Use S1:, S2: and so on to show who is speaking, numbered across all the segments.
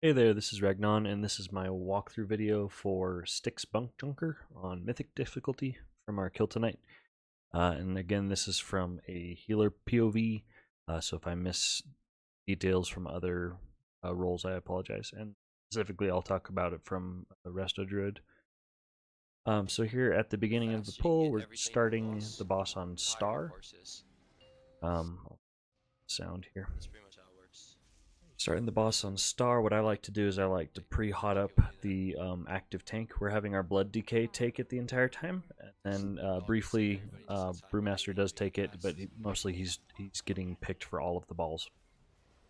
S1: Hey there, this is Ragnon, and this is my walkthrough video for Stix Bunkjunker on Mythic difficulty from our kill tonight. And again, this is from a healer POV, so if I miss details from other roles, I apologize. And specifically, I'll talk about it from the Resto Druid. So here at the beginning of the pull, we're starting the boss on Star. Sound here. Starting the boss on Star, what I like to do is I like to pre-hot up the active tank. We're having our Blood Decay take it the entire time, and then briefly Brewmaster does take it, but mostly he's getting picked for all of the balls.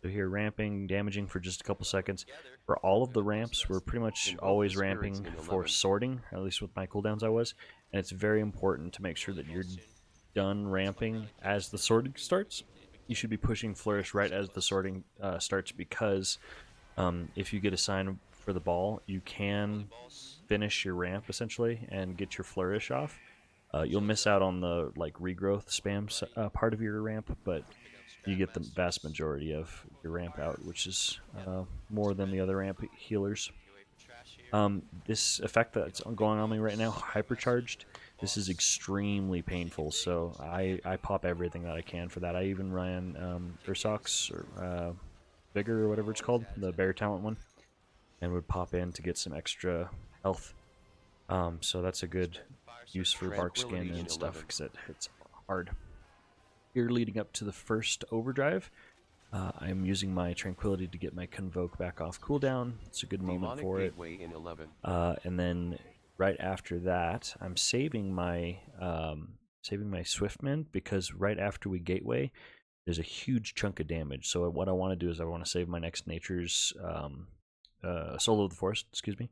S1: So here, ramping, damaging for just a couple seconds. For all of the ramps, we're pretty much always ramping for sorting, at least with my cooldowns I was, and it's very important to make sure that you're done ramping as the sorting starts. You should be pushing Flourish right as the sorting starts, because if you get a sign for the ball, you can finish your ramp essentially and get your Flourish off. You'll miss out on the regrowth spam part of your ramp, but you get the vast majority of your ramp out, which is more than the other ramp healers. This effect that's going on me right now, hypercharged, this is extremely painful, so I pop everything that I can for that. I even ran Ursox or Vigor or whatever it's called, the bear talent one, and would pop in to get some extra health. So that's a good use for bark skin and stuff, because it's hard. Here, leading up to the first overdrive, I'm using my Tranquility to get my Convoke back off cooldown. It's a good moment for it. And then right after that, I'm saving my Swiftmend, because right after we Gateway, there's a huge chunk of damage. So what I want to do is I want to save my next Nature's Soul of the Forest, excuse me,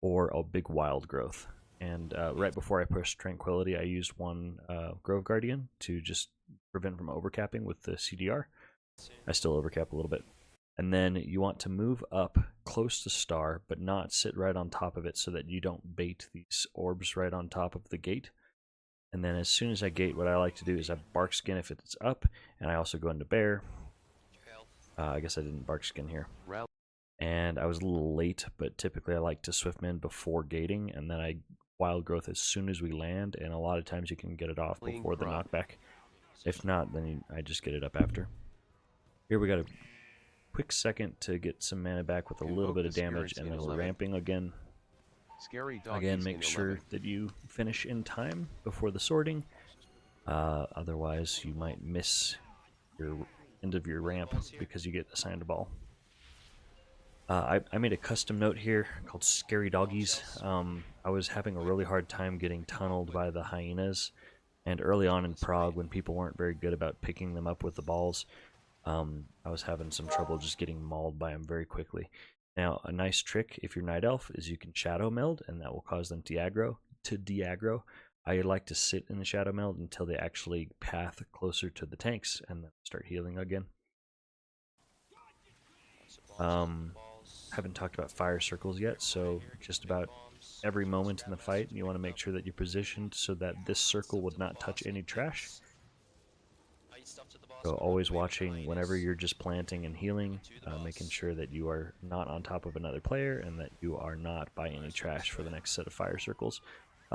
S1: or a big Wild Growth. And right before I push Tranquility, I used one Grove Guardian to just prevent from overcapping with the CDR. I still overcap a little bit. And then you want to move up close to Star, but not sit right on top of it, so that you don't bait these orbs right on top of the gate. And then as soon as I gate, what I like to do is I bark skin if it's up, and I also go into bear. I guess I didn't bark skin here. And I was a little late, but typically I like to Swiftmend before gating, and then I Wild Growth as soon as we land, and a lot of times you can get it off before the knockback. If not, then I just get it up after. Here we got a quick second to get some mana back with a little bit of damage, and then we're ramping again. Again, make sure that you finish in time before the sorting. Otherwise, you might miss your end of your ramp because you get assigned a ball. I made a custom note here called Scary Doggies. I was having a really hard time getting tunneled by the hyenas, and early on in Prague, when people weren't very good about picking them up with the balls, I was having some trouble just getting mauled by them very quickly. Now, a nice trick if you're Night Elf is you can Shadow Meld, and that will cause them to de-aggro. I like to sit in the Shadow Meld until they actually path closer to the tanks, and then start healing again. Haven't talked about fire circles yet, so just about every moment in the fight, you want to make sure that you're positioned so that this circle would not touch any trash. So always watching whenever you're just planting and healing, making sure that you are not on top of another player and that you are not by any trash for the next set of fire circles.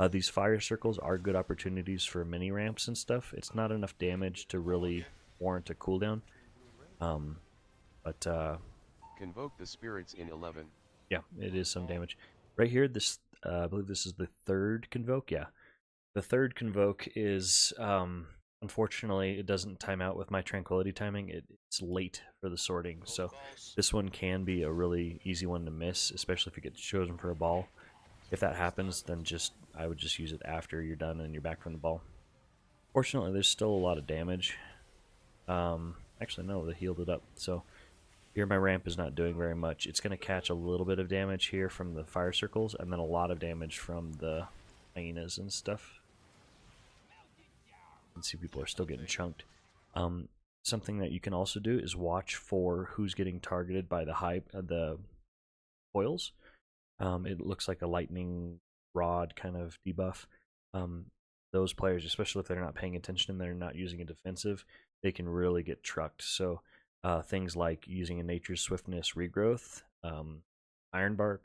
S1: These fire circles are good opportunities for mini ramps and stuff. It's not enough damage to really warrant a cooldown.
S2: Convoke the spirits in 11.
S1: Yeah, it is some damage. Right here, this I believe this is the third Convoke. Yeah, the third Convoke is... unfortunately, it doesn't time out with my Tranquility timing. It's late for the sorting, so this one can be a really easy one to miss, especially if you get chosen for a ball. If that happens, then I would just use it after you're done and you're back from the ball. Fortunately, there's still a lot of damage. Actually, no, they healed it up. So here my ramp is not doing very much. It's going to catch a little bit of damage here from the fire circles, and then a lot of damage from the hyenas and stuff. You can see people are still getting chunked. Something that you can also do is watch for who's getting targeted by the foils. It looks like a lightning rod kind of debuff. Those players, especially if they're not paying attention and they're not using a defensive, they can really get trucked. So things like using a Nature's Swiftness regrowth Ironbark,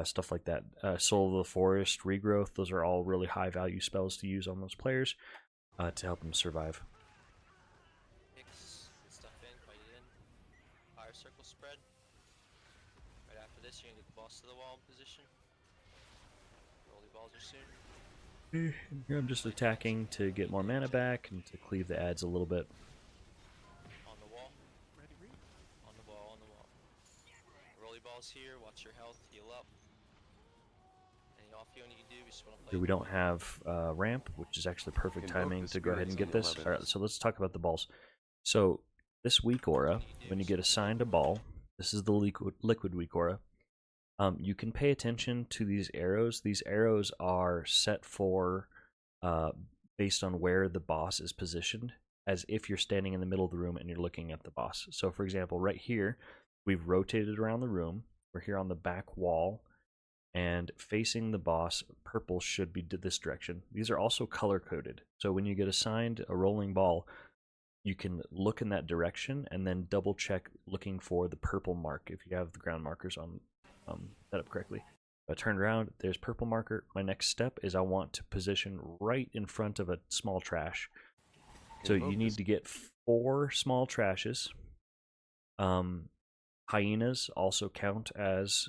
S1: stuff like that. Soul of the Forest, Regrowth, those are all really high value spells to use on those players to help them survive.
S3: Hicks, get stuff in, fight it in. Fire circle spread. Right after this, you're gonna get the boss to the wall position. Rolly balls are soon.
S1: Here I'm just attacking to get more mana back and to cleave the ads a little bit.
S3: On the wall. On the wall, on the wall. Rolly balls here, watch your health, heal up. Any off healing you can do, we just wanna play.
S1: Here we don't have ramp, which is actually perfect timing to go ahead and get this. Alright, so let's talk about the balls. So this weak aura, when you get assigned a ball, this is the liquid weak aura. You can pay attention to these arrows. These arrows are set for based on where the boss is positioned, as if you're standing in the middle of the room and you're looking at the boss. So for example, right here, we've rotated around the room. We're here on the back wall, and facing the boss, purple should be this direction. These are also color coded. So when you get assigned a rolling ball, you can look in that direction and then double check looking for the purple mark if you have the ground markers on set up correctly. I turn around, there's purple marker. My next step is I want to position right in front of a small trash. So you need to get 4 small trashes. Hyenas also count as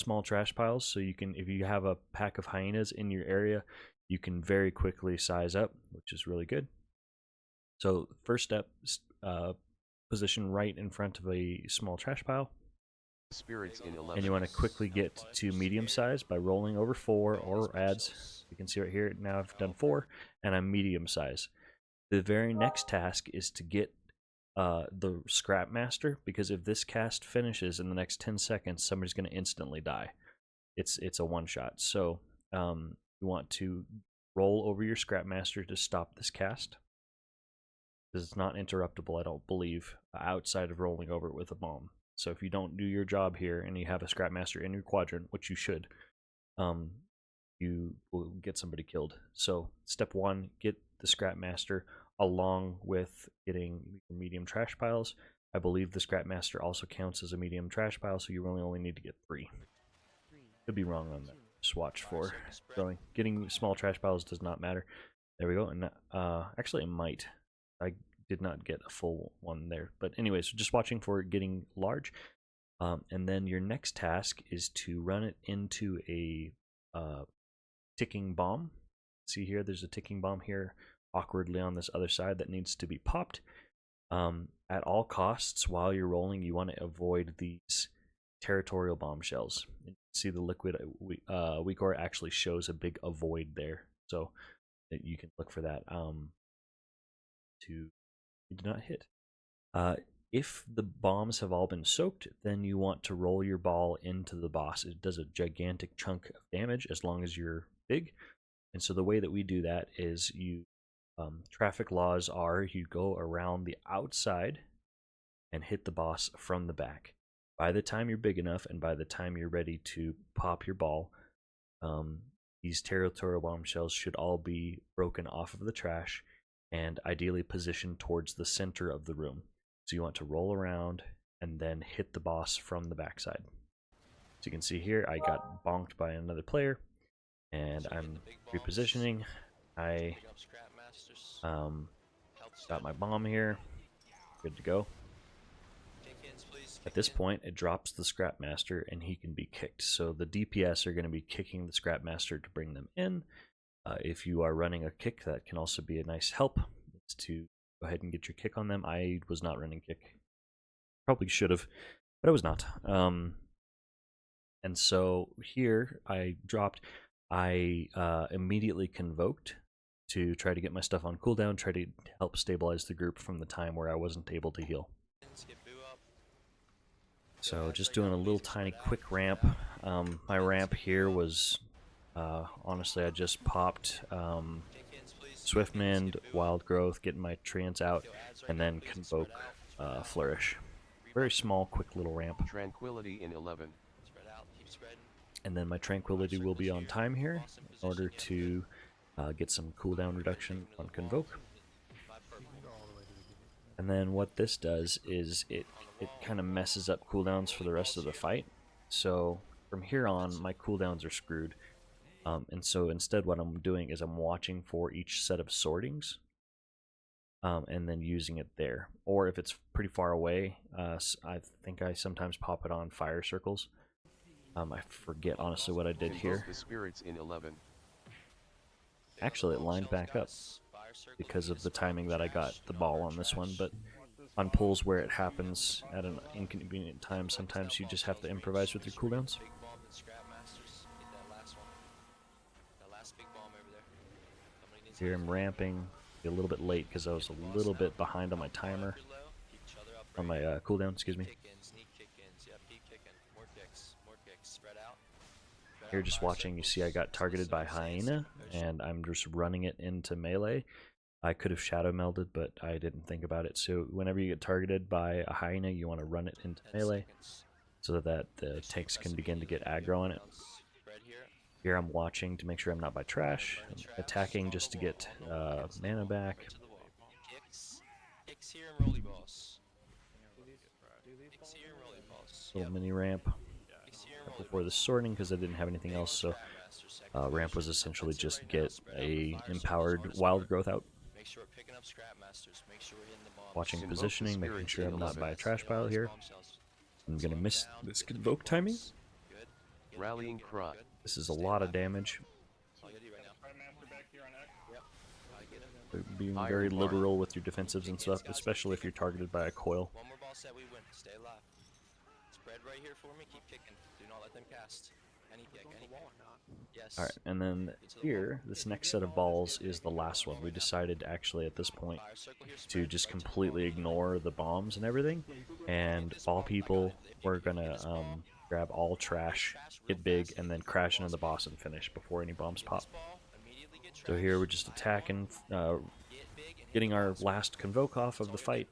S1: small trash piles, so you can, if you have a pack of hyenas in your area, you can very quickly size up, which is really good. So first step, position right in front of a small trash pile.
S2: Spirits in 11.
S1: And you want to quickly get to medium size by rolling over 4 or adds. You can see right here, now I've done 4 and I'm medium size. The very next task is to get the Scrap Master, because if this cast finishes in the next 10 seconds, somebody's going to instantly die. It's a one shot. So you want to roll over your Scrap Master to stop this cast. This is not interruptible, I don't believe, outside of rolling over it with a bomb. So if you don't do your job here and you have a Scrap Master in your quadrant, which you should, you will get somebody killed. So step 1, get the Scrap Master along with getting medium trash piles. I believe the Scrap Master also counts as a medium trash pile, so you really only need to get 3. Could be wrong on that. Just watch for throwing. Getting small trash piles does not matter. There we go. And actually, it might. I did not get a full one there. But anyways, just watching for it getting large. And then your next task is to run it into a ticking bomb. See here, there's a ticking bomb here awkwardly on this other side that needs to be popped. At all costs, while you're rolling, you want to avoid these territorial bombshells. You see the liquid weak aura actually shows a big avoid there. So you can look for that. You do not hit. If the bombs have all been soaked, then you want to roll your ball into the boss. It does a gigantic chunk of damage as long as you're big. And so the way that we do that is you traffic laws are you go around the outside and hit the boss from the back. By the time you're big enough and by the time you're ready to pop your ball, these territorial bombshells should all be broken off of the trash and ideally positioned towards the center of the room. So you want to roll around and then hit the boss from the backside. So you can see here, I got bonked by another player, and I'm repositioning. I got my bomb here, good to go. At this point, it drops the Scrap Master and he can be kicked. So the DPS are going to be kicking the Scrap Master to bring them in. If you are running a kick, that can also be a nice help. It's to go ahead and get your kick on them. I was not running kick. Probably should have, but I was not. And so here I dropped. I immediately convoked to try to get my stuff on cooldown, try to help stabilize the group from the time where I wasn't able to heal. So just doing a little tiny quick ramp. My ramp here was, honestly, I just popped Swiftmend, Wild Growth, getting my treants out, and then Convoke Flourish. Very small, quick little ramp.
S2: Tranquility in 11.
S1: And then my Tranquility will be on time here in order to get some cooldown reduction on Convoke. And then what this does is it kind of messes up cooldowns for the rest of the fight. So from here on, my cooldowns are screwed. And so instead what I'm doing is I'm watching for each set of sortings. And then using it there. Or if it's pretty far away, I think I sometimes pop it on fire circles. I forget honestly what I did
S2: Invoke
S1: here.
S2: the spirits in 11.
S1: Actually, it lined back up because of the timing that I got the ball on this one, but on pulls where it happens at an inconvenient time, sometimes you just have to improvise with your cooldowns.
S3: Big bomb and scrap masters. Get that last one. That last big bomb over there. Somebody needs
S1: Here I'm ramping a little bit late because I was a little bit behind on my timer, on my cooldown, excuse me. Here just watching, you see I got targeted by Hyena, and I'm just running it into melee. I could have shadow melded, but I didn't think about it. So whenever you get targeted by a Hyena, you want to run it into melee so that the tanks can begin to get aggro on it. Here I'm watching to make sure I'm not by trash. I'm attacking just to get mana back. Little mini ramp before the sorting because I didn't have anything else, so ramp was essentially just get a empowered wild growth out. Watching positioning, making sure I'm not by a trash pile here. I'm gonna miss this convoke timing.
S2: Rallying cry.
S1: This is a lot of damage. Being very liberal with your defensives and stuff, especially if you're targeted by a coil.
S3: One more ball set, we win. Stay alive. Spread right here for me. Keep kicking. Do not let them cast. Any kick, any kick. Yes.
S1: Alright, and then here, this next set of balls is the last one. We decided actually at this point to just completely ignore the bombs and everything, and ball people, we're gonna grab all trash, get big, and then crash into the boss and finish before any bombs pop. So here we're just attacking, getting our last convoke off of the fight,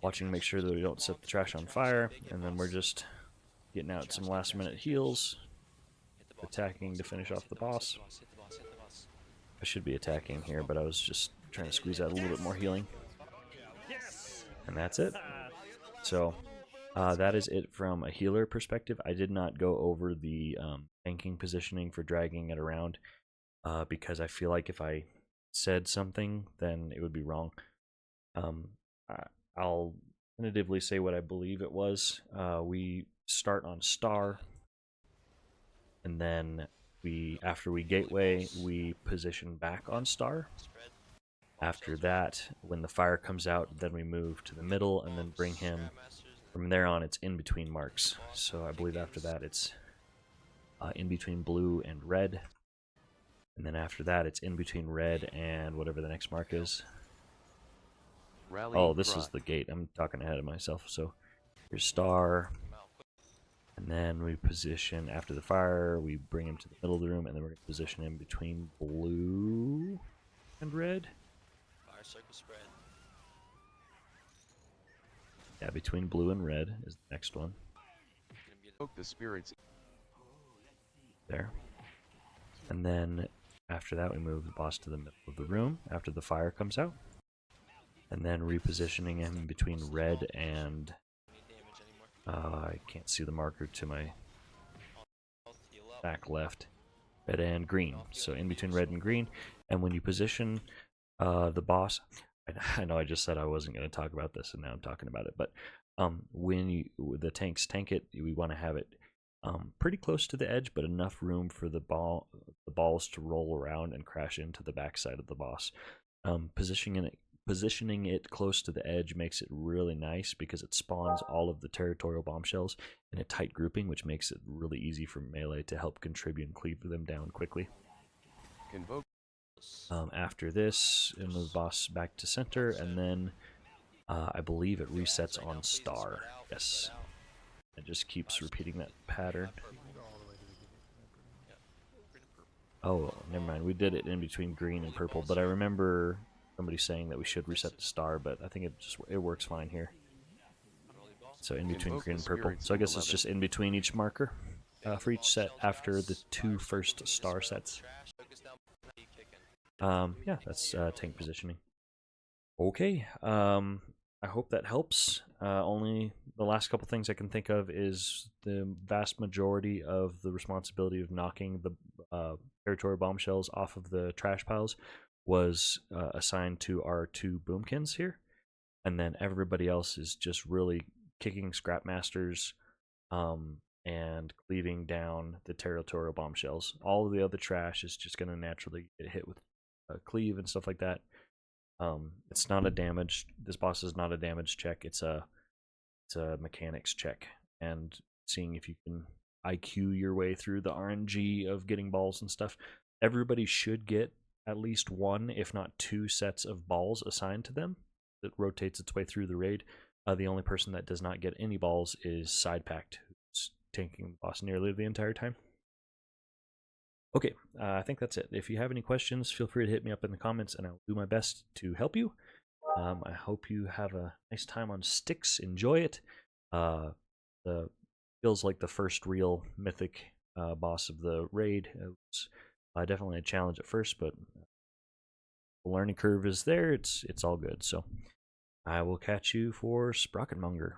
S1: watching to make sure that we don't set the trash on fire, and then we're just getting out some last minute heals, attacking to finish off the boss. I should be attacking here, but I was just trying to squeeze out a little bit more healing. And that's it. So that is it from a healer perspective. I did not go over the tanking positioning for dragging it around because I feel like if I said something, then it would be wrong. I'll tentatively say what I believe it was. We start on star, and then after we gateway, we position back on star. After that, when the fire comes out, then we move to the middle and then bring him. From there on, it's in between marks. So I believe after that, it's in between blue and red. And then after that, it's in between red and whatever the next mark is. Oh, this is the gate. I'm talking ahead of myself. So here's star. And then we position after the fire, we bring him to the middle of the room, and then we're going to position him between blue and red.
S3: Fire circle spread.
S1: Yeah, between blue and red is the next one.
S2: Invoke the spirits.
S1: There. And then after that, we move the boss to the middle of the room after the fire comes out. And then repositioning him between red and... I can't see the marker to my back left. Red and green. So in between red and green. And when you position the boss... I know I just said I wasn't going to talk about this, and now I'm talking about it. But when the tanks tank it, we want to have it pretty close to the edge, but enough room for the balls to roll around and crash into the backside of the boss. Positioning it close to the edge makes it really nice because it spawns all of the territorial bombshells in a tight grouping, which makes it really easy for melee to help contribute and cleave them down quickly.
S2: Convoke.
S1: After this, we move the boss back to center, and then I believe it resets on star. Yes. It just keeps repeating that pattern. Oh, never mind. We did it in between green and purple, but I remember somebody saying that we should reset the star, but I think it works fine here. So in between green and purple. So I guess it's just in between each marker for each set after the 2 first star sets. Yeah, that's tank positioning Okay, I hope that helps. Only the last couple things I can think of is the vast majority of the responsibility of knocking the territorial bombshells off of the trash piles was assigned to our two boomkins here, and then everybody else is just really kicking scrap masters and cleaving down the territorial bombshells. All of the other trash is just going to naturally get hit with cleave and stuff like that. It's not a damage. This boss is not a damage check. It's a mechanics check, and seeing if you can IQ your way through the RNG of getting balls and stuff. Everybody should get at least one, if not two, sets of balls assigned to them that rotates its way through the raid. The only person that does not get any balls is Sidepacked, who's tanking the boss nearly the entire time. Okay, I think that's it. If you have any questions, feel free to hit me up in the comments, and I'll do my best to help you. I hope you have a nice time on Stix. Enjoy it. Feels like the first real Mythic boss of the raid. It was definitely a challenge at first, but the learning curve is there. It's all good. So I will catch you for Sprocketmonger.